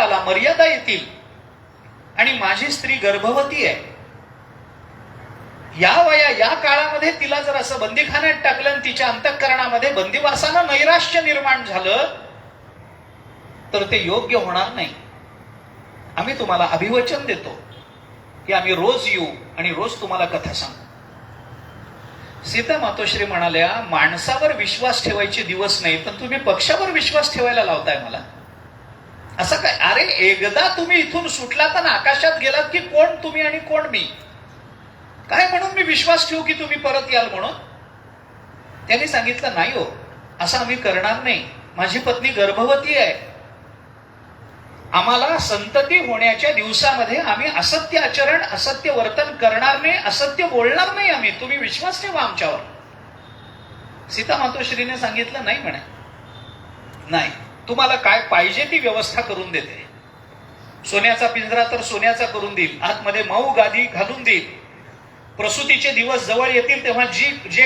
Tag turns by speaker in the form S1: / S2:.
S1: मर्यादा येतील आणि माझी स्त्री गर्भवती आहे, या काळामध्ये तिला जर असं बंदीखान्यात टाकलं आणि तिच्या अंतःकरणामध्ये बंदिवासानं नैराश्य निर्माण झालं तर ते योग्य होणार नाही. आम्ही तुम्हाला अभिवचन देतो की आम्ही रोज येऊ आणि रोज तुम्हाला कथा सांगू. सीता मातोश्री म्हणाल्या, माणसावर विश्वास ठेवायचे दिवस नाही, पण तुम्ही पक्षावर विश्वास ठेवायला लावताय मला. असं काय? अरे एकदा तुम्ही इथून सुटलात आणि आकाशात गेलात की कोण तुम्ही आणि कोण मी? काय म्हणून मी विश्वास ठेवू की तुम्ही परत याल म्हणून? त्यांनी सांगितलं, नाही हो, असं आम्ही करणार नाही. माझी पत्नी गर्भवती आहे. आम्हाला संतती होण्याच्या दिवसामध्ये आम्ही असत्य आचरण, असत्य वर्तन करणार नाही, असत्य बोलणार नाही आम्ही. तुम्ही विश्वास ठेवा आमच्यावर. सीता मातोश्रीने सांगितलं, नाही म्हणे, नाही, तुम्हाला काय पाहिजे ती व्यवस्था करून देते. सोन्याचा पिंजरा तर सोन्याचा करून देईल, आतमध्ये मऊ गादी घालून देईल. प्रसूतीचे दिवस जवळ येतील तेव्हा जे